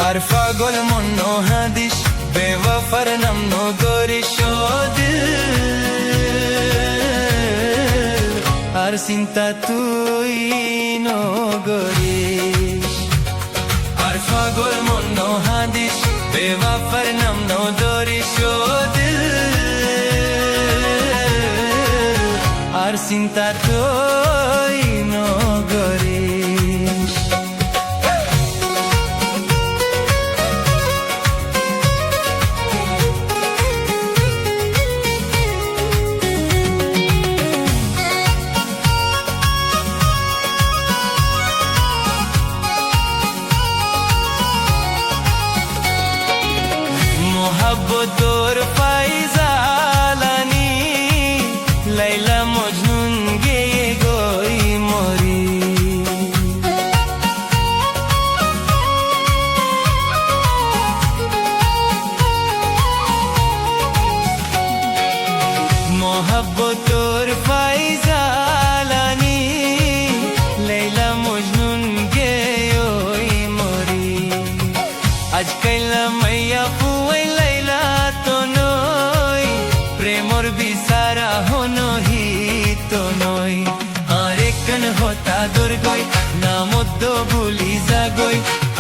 আর পাগল মন হাদিস বেওয়াফার নাম নগরিস আর চিন্তা তুই নগরিস আর পাগল মন হাদিস বেওয়াফার নাম নগরিস আর চিন্তা তুই নগরিস মোহাব্বতর ফাইজালানি লাইলা মজনুন গেয়ে গই মরি মোহাব্বতর ফাইজালানি লাইলা মজনুন গেয়ে ওই মরি আজ কাইলা মাইয়া পুয়াই লাইলা তো নই প্রেমর বিচারা হনহি তো নই আরেকন হতা দুর্গই নামদ্দ ভুলি যাগই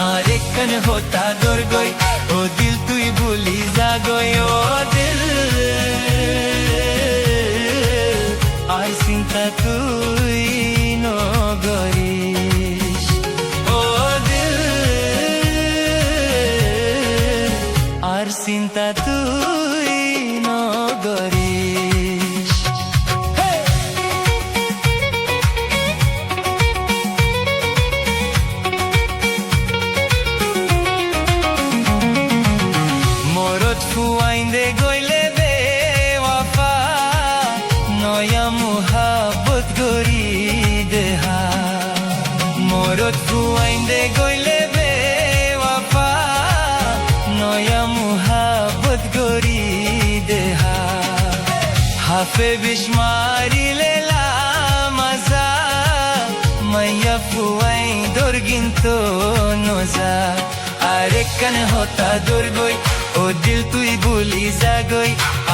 আরেকন হতা দুর্গই ও দিল তুই ভুলি যাগই ও দিল আর চিন্তা তুই নগরিস ও দিল আর চিন্তা তুই নগরিস মরত ফুয়াইন্দে গইলে বেওয়াফা নয়া মুহাব্বত গরি দেহা মরত ফুয়াইন্দে গইলে বেওয়াফা নয়া মুহাব্বত গরি দেহা হাফে বিস্মারিলে লামাজা মাইয়া ফুয়াই দর্গিন্ত নজা আরেকন হতা দুর্গই ও দিল তুই ভুলি যাগই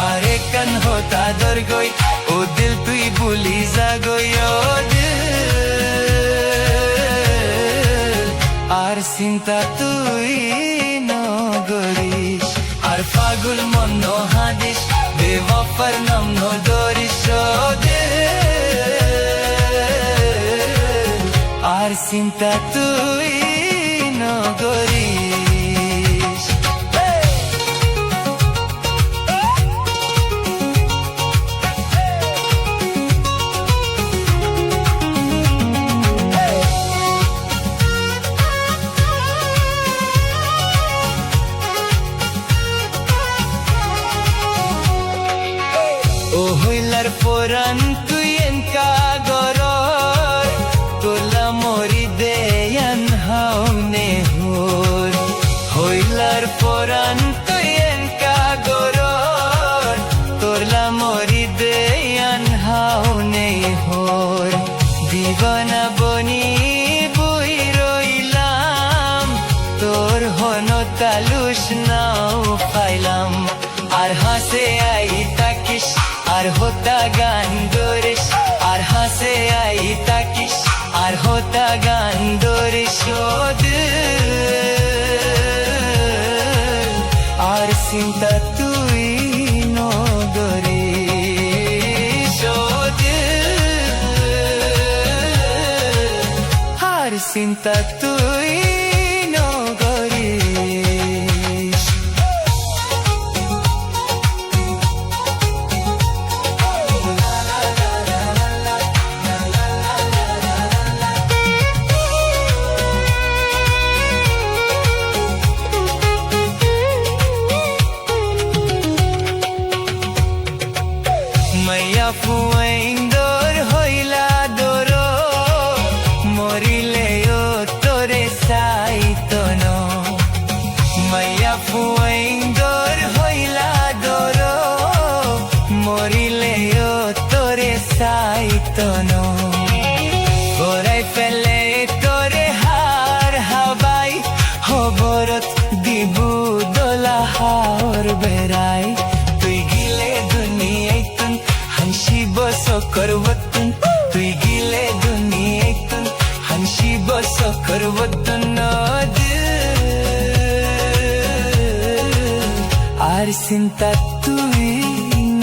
আরেকন হতা দুর্গই ও দিল তুই ভুলি যাগই ও দিল আর চিন্তা তুই নগরিস আর পাগল মন হাদিস বেওয়াফার নাম নগরিস ও দিল আর চিন্তা তুই নগরিস ও হইলার পরান তুই এনকা গরর তোলা মরি দেয়ান হাওনে হোর হইলার পরান তুই এনকা গরর তোলা মরি দেয়ান হাওনে হোর দিবানা বনি বই রইলাম তোর হন তালুস নাও পাইলাম আর হাসে আই তাকিস আর হতা গান দরিস আর হাসে আই তাকিস আর হতা গান দরিস ও দিল আর চিন্তা তুই নগরিস ও দিল আর চিন্তা তুই নগরিস মাইয়া ফুয়াইন্দর হইলা দর মরিলে ও তোরে करवतून तुई गिले दुनियेतून हंशी बसो करवतून আর চিন্তা তুই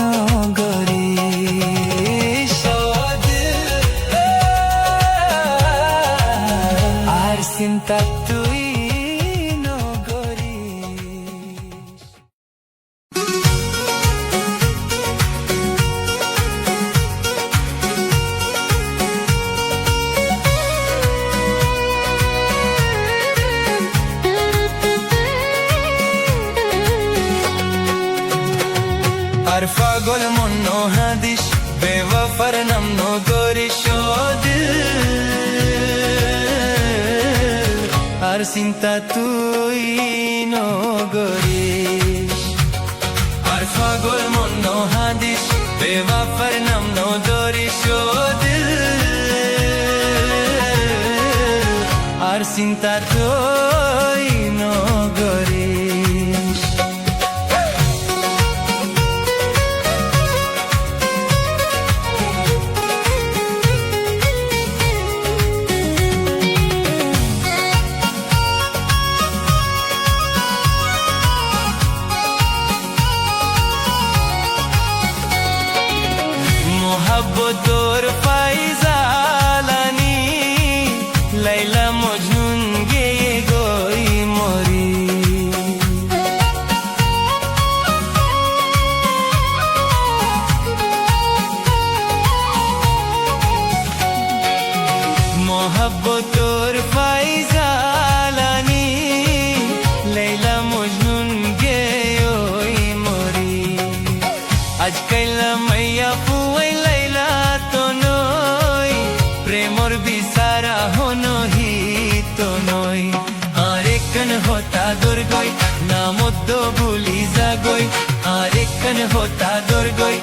নগরে আর চিন্তা তুই নগরে আর পাগল মন হাদিস বেওয়াফার নাম নগরিস আর চিন্তা তুই নগরিস আর পাগল মন হাদিস বেওয়াফার নাম নগরিস আর চিন্তা তুই নগরিস মোহাব্বতর ফাইজালানি লাইলা মজনুন গেয়ে গই মরি মোহাব্বতর ফাইজালানি লাইলা মজনুন গেয়ে মরি আজকাল মাইয়া পুয়াই লাইলা তো নই প্রেমর বিচারা হনহি তো নই আরেকন হতা দুর্গই নামদ্দ ভুলি যাগই আরেকন হতা দুর্গই